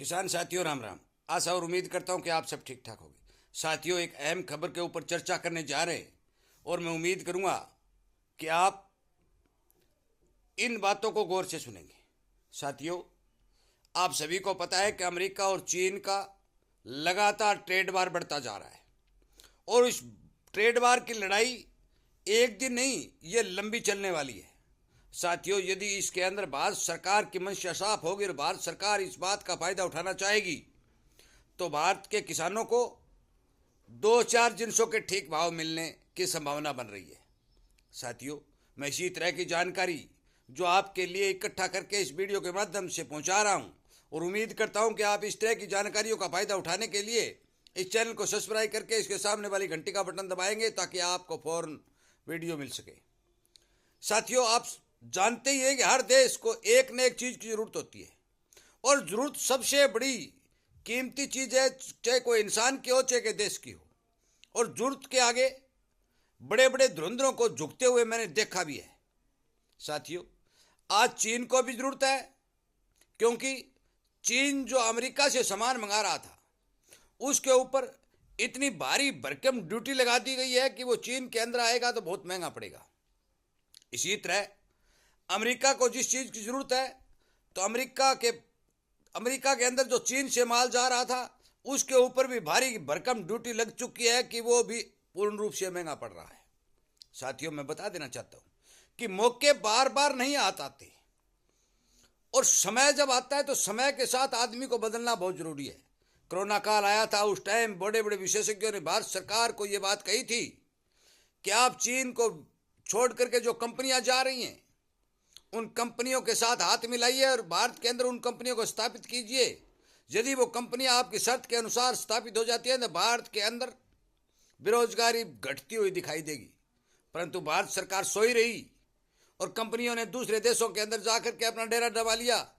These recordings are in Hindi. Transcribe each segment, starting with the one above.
किसान साथियों राम राम। आशा और उम्मीद करता हूं कि आप सब ठीक ठाक होंगे। साथियों, एक अहम खबर के ऊपर चर्चा करने जा रहे हैं और मैं उम्मीद करूंगा कि आप इन बातों को गौर से सुनेंगे। साथियों, आप सभी को पता है कि अमेरिका और चीन का लगातार ट्रेड वार बढ़ता जा रहा है और इस ट्रेड वार की लड़ाई एक दिन नहीं, ये लंबी चलने वाली है। साथियों, यदि इसके अंदर भारत सरकार की मंशा साफ होगी और भारत सरकार इस बात का फायदा उठाना चाहेगी तो भारत के किसानों को 2-4 जिनसों के ठीक भाव मिलने की संभावना बन रही है। साथियों, मैं इसी तरह की जानकारी जो आपके लिए इकट्ठा करके इस वीडियो के माध्यम से पहुंचा रहा हूं और उम्मीद करता हूं कि आप इस तरह की जानकारियों का फायदा उठाने के लिए इस चैनल को सब्सक्राइब करके इसके सामने वाली घंटी का बटन दबाएंगे ताकि आपको फौरन वीडियो मिल सके। साथियों, आप जानते ही हैं कि हर देश को एक न एक चीज की जरूरत होती है और जरूरत सबसे बड़ी कीमती चीज है, चाहे कोई इंसान की हो चाहे देश की हो। और जरूरत के आगे बड़े बड़े धुरंधरों को झुकते हुए मैंने देखा भी है। साथियों, आज चीन को भी जरूरत है क्योंकि चीन जो अमेरिका से सामान मंगा रहा था उसके ऊपर इतनी भारी भरकम ड्यूटी लगा दी गई है कि वो चीन के अंदर आएगा तो बहुत महंगा पड़ेगा। इसी तरह अमेरिका को जिस चीज की जरूरत है तो अमेरिका के अंदर जो चीन से माल जा रहा था उसके ऊपर भी भारी भरकम ड्यूटी लग चुकी है कि वो भी पूर्ण रूप से महंगा पड़ रहा है। साथियों, मैं बता देना चाहता हूं कि मौके बार बार नहीं आते और समय जब आता है तो समय के साथ आदमी को बदलना बहुत जरूरी है। कोरोना काल आया था, उस टाइम बड़े बड़े विशेषज्ञों ने भारत सरकार को यह बात कही थी कि आप चीन को छोड़ करके जो कंपनियां जा रही हैं उन कंपनियों के साथ हाथ मिलाइए और भारत के अंदर उन कंपनियों को स्थापित कीजिए। यदि वो कंपनियां आपकी शर्त के अनुसार स्थापित हो जाती है तो भारत के अंदर बेरोजगारी घटती हुई दिखाई देगी। परंतु भारत सरकार सोई रही और कंपनियों ने दूसरे देशों के अंदर जाकर के अपना डेरा जमा लिया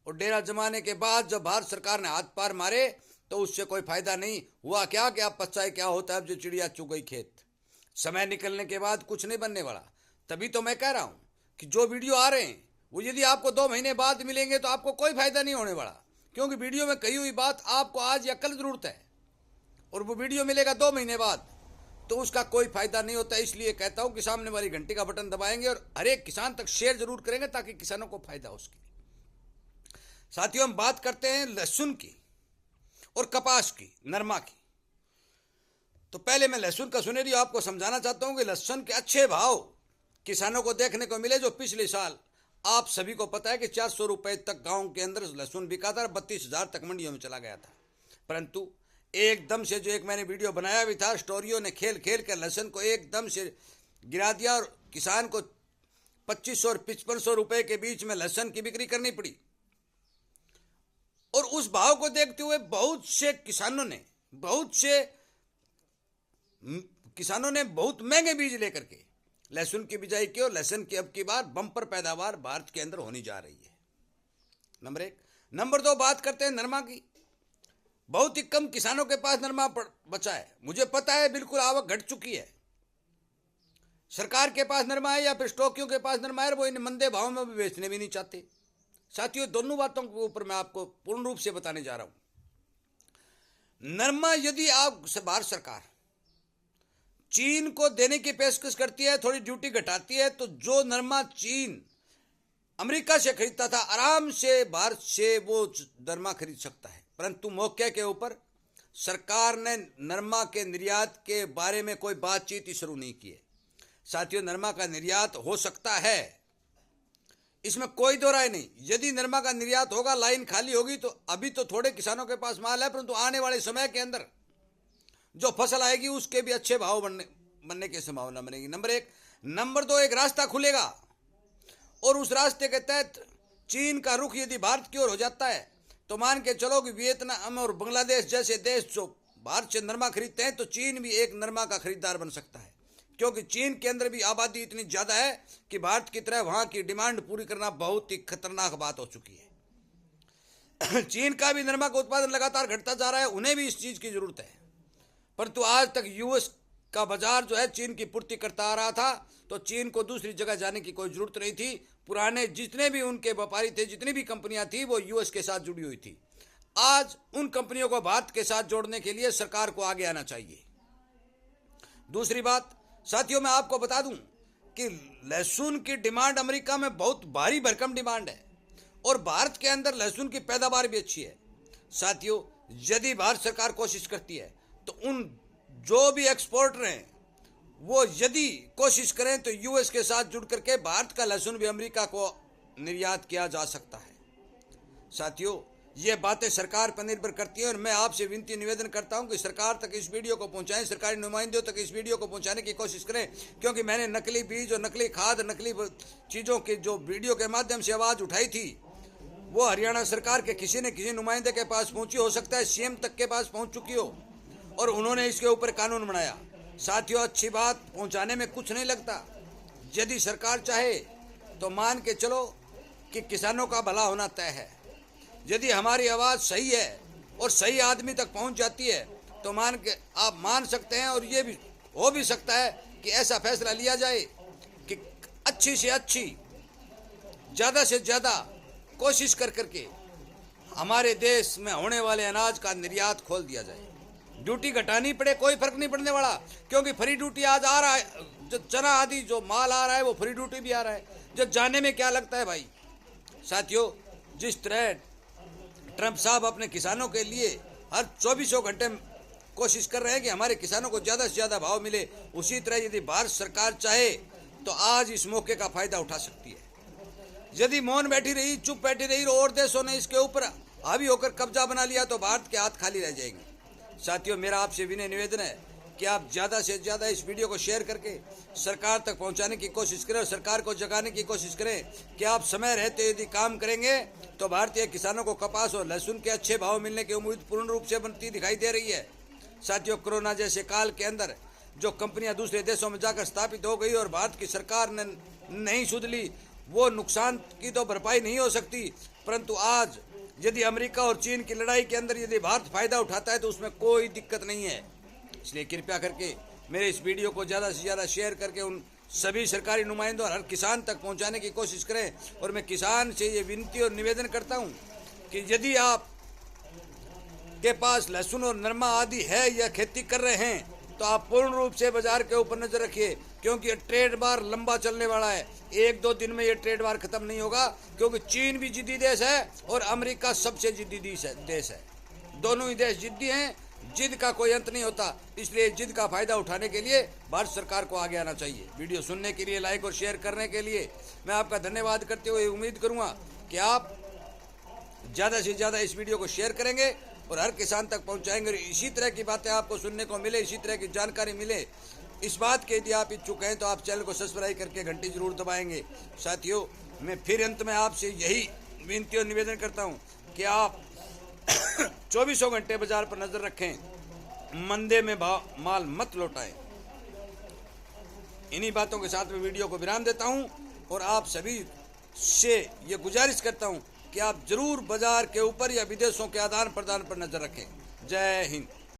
और डेरा जमाने के बाद जब भारत सरकार ने हाथ पार मारे तो उससे कोई फायदा नहीं हुआ। क्या कि आप पछताए क्या होता है जो चिड़िया चुग गई खेत। समय निकलने के बाद कुछ नहीं बनने वाला। तभी तो मैं कह रहा हूं कि जो वीडियो आ रहे हैं वो यदि आपको 2 महीने बाद मिलेंगे तो आपको कोई फायदा नहीं होने वाला, क्योंकि वीडियो में कही हुई बात आपको आज या कल जरूरत है और वो वीडियो मिलेगा 2 महीने बाद तो उसका कोई फायदा नहीं होता। इसलिए कहता हूं कि सामने वाली घंटी का बटन दबाएंगे और हर एक किसान तक शेयर जरूर करेंगे ताकि किसानों को फायदा हो उसकी। साथियों, हम बात करते हैं लहसुन की और कपास की, नरमा की। तो पहले मैं लहसुन का सुनेरियो आपको समझाना चाहता हूं कि लहसुन के अच्छे भाव किसानों को देखने को मिले। जो पिछले साल आप सभी को पता है कि 400 रुपए तक गांव के अंदर लहसुन बिका था, 32,000 तक मंडियों में चला गया था। परंतु एकदम से जो एक मैंने वीडियो बनाया भी था, स्टोरियों ने खेल खेल कर लहसुन को एकदम से गिरा दिया और किसान को 2500 और 5500 रुपए के बीच में लहसुन की बिक्री करनी पड़ी। और उस भाव को देखते हुए बहुत से किसानों ने बहुत महंगे बीज लेकर के लहसुन की बिजाई की और लहसुन की अब की बार बम्पर पैदावार भारत के अंदर होने जा रही है। नंबर 1। नंबर 2, बात करते हैं नरमा की। बहुत ही कम किसानों के पास नरमा बचा है। मुझे पता है बिल्कुल आवक घट चुकी है। सरकार के पास नरमा है या फिर स्टॉकियों के पास नरमा है, वो इन मंदे भाव में भी बेचने भी नहीं चाहते। साथियों, दोनों बातों के ऊपर मैं आपको पूर्ण रूप से बताने जा रहा हूं। नरमा यदि आप भारत सरकार चीन को देने की पेशकश करती है, थोड़ी ड्यूटी घटाती है, तो जो नरमा चीन अमेरिका से खरीदता था आराम से भारत से वो नरमा खरीद सकता है। परंतु मौके के ऊपर सरकार ने नरमा के निर्यात के बारे में कोई बातचीत ही शुरू नहीं की है। साथियों, नरमा का निर्यात हो सकता है, इसमें कोई दो राय नहीं। यदि नरमा का निर्यात होगा, लाइन खाली होगी, तो अभी तो थोड़े किसानों के पास माल है, परंतु आने वाले समय के अंदर जो फसल आएगी उसके भी अच्छे भाव बनने की संभावना बनेगी। नंबर 1। नंबर 2, एक रास्ता खुलेगा और उस रास्ते के तहत चीन का रुख यदि भारत की ओर हो जाता है तो मान के चलो कि वियतनाम और बांग्लादेश जैसे देश जो भारत से नरमा खरीदते हैं तो चीन भी एक नरमा का खरीदार बन सकता है, क्योंकि चीन के अंदर भी आबादी इतनी ज्यादा है कि भारत की तरह वहां की डिमांड पूरी करना बहुत ही खतरनाक बात हो चुकी है। चीन का भी नरमा का उत्पादन लगातार घटता जा रहा है, उन्हें भी इस चीज की जरूरत है। परंतु आज तक यूएस का बाजार जो है चीन की पूर्ति करता आ रहा था, तो चीन को दूसरी जगह जाने की कोई जरूरत नहीं थी। पुराने जितने भी उनके व्यापारी थे, जितनी भी कंपनियां थी, वो यूएस के साथ जुड़ी हुई थी। आज उन कंपनियों को भारत के साथ जोड़ने के लिए सरकार को आगे आना चाहिए। दूसरी बात साथियों, मैं आपको बता दूं कि लहसुन की डिमांड अमेरिका में बहुत भारी भरकम डिमांड है और भारत के अंदर लहसुन की पैदावार भी अच्छी है। साथियों, यदि भारत सरकार कोशिश करती है तो उन जो भी एक्सपोर्टर हैं वो यदि कोशिश करें तो यूएस के साथ जुड़ करके भारत का लहसुन भी अमेरिका को निर्यात किया जा सकता है। साथियों, ये बातें सरकार पर निर्भर करती हैं और मैं आपसे विनती निवेदन करता हूं कि सरकार तक इस वीडियो को पहुंचाएं, सरकारी नुमाइंदों तक इस वीडियो को पहुंचाने की कोशिश करें, क्योंकि मैंने नकली बीज और नकली खाद, नकली चीज़ों की जो वीडियो के माध्यम से आवाज़ उठाई थी वो हरियाणा सरकार के किसी न किसी नुमाइंदे के पास पहुंची, हो सकता है सीएम तक के पास पहुंच चुकी हो और उन्होंने इसके ऊपर कानून बनाया। साथियों, अच्छी बात पहुंचाने में कुछ नहीं लगता। यदि सरकार चाहे तो मान के चलो कि किसानों का भला होना तय है। यदि हमारी आवाज़ सही है और सही आदमी तक पहुंच जाती है तो आप मान सकते हैं और ये भी हो भी सकता है कि ऐसा फैसला लिया जाए कि अच्छी से अच्छी, ज़्यादा से ज़्यादा कोशिश कर करके हमारे देश में होने वाले अनाज का निर्यात खोल दिया जाए। ड्यूटी घटानी पड़े कोई फर्क नहीं पड़ने वाला, क्योंकि फ्री ड्यूटी आज आ रहा है, जो चना आदि जो माल आ रहा है वो फ्री ड्यूटी भी आ रहा है, जो जाने में क्या लगता है भाई। साथियों, जिस तरह ट्रंप साहब अपने किसानों के लिए हर 24 घंटे कोशिश कर रहे हैं कि हमारे किसानों को ज़्यादा से ज़्यादा भाव मिले, उसी तरह यदि भारत सरकार चाहे तो आज इस मौके का फायदा उठा सकती है। यदि मौन बैठी रही, चुप बैठी रही और देशों ने इसके ऊपर हावी होकर कब्जा बना लिया तो भारत के हाथ खाली रह जाएंगे। साथियों, मेरा आपसे विनय निवेदन है कि आप ज़्यादा से ज़्यादा इस वीडियो को शेयर करके सरकार तक पहुंचाने की कोशिश करें और सरकार को जगाने की कोशिश करें कि आप समय रहते यदि काम करेंगे तो भारतीय किसानों को कपास और लहसुन के अच्छे भाव मिलने की उम्मीद पूर्ण रूप से बनती दिखाई दे रही है। साथियों, कोरोना जैसे काल के अंदर जो कंपनियां दूसरे देशों में जाकर स्थापित हो गई और भारत की सरकार ने नहीं सुध ली, वो नुकसान की तो भरपाई नहीं हो सकती, परंतु आज यदि अमेरिका और चीन की लड़ाई के अंदर यदि भारत फायदा उठाता है तो उसमें कोई दिक्कत नहीं है। इसलिए कृपया करके मेरे इस वीडियो को ज़्यादा से ज़्यादा शेयर करके उन सभी सरकारी नुमाइंदों और हर किसान तक पहुंचाने की कोशिश करें। और मैं किसान से ये विनती और निवेदन करता हूं कि यदि आप के पास लहसुन और नरमा आदि है या खेती कर रहे हैं तो आप पूर्ण रूप से बाजार के ऊपर नजर रखिए, क्योंकि ये ट्रेड वार लंबा चलने वाला है। 1-2 दिन में ये ट्रेड वार खत्म नहीं होगा, क्योंकि चीन भी जिद्दी देश है और अमेरिका सबसे जिद्दी देश है। दोनों ही देश जिद्दी हैं, जिद का कोई अंत नहीं होता। इसलिए जिद का फायदा उठाने के लिए भारत सरकार को आगे आना चाहिए। वीडियो सुनने के लिए, लाइक और शेयर करने के लिए मैं आपका धन्यवाद करते हुए उम्मीद करूंगा कि आप ज़्यादा से ज़्यादा इस वीडियो को शेयर करेंगे और हर किसान तक पहुंचाएंगे और इसी तरह की बातें आपको सुनने को मिले, इसी तरह की जानकारी मिले। इस बात के यदि आप इच्छुक हैं तो आप चैनल को सब्सक्राइब करके घंटी जरूर दबाएंगे। साथियों, मैं फिर अंत में आपसे यही विनती और निवेदन करता हूं कि आप 24 घंटे बाजार पर नजर रखें, मंदे में माल मत लौटाएं। इन्हीं बातों के साथ मैं वीडियो को विराम देता हूं और आप सभी से ये गुजारिश करता हूं कि आप जरूर बाजार के ऊपर या विदेशों के आदान प्रदान पर नजर रखें। जय हिंद।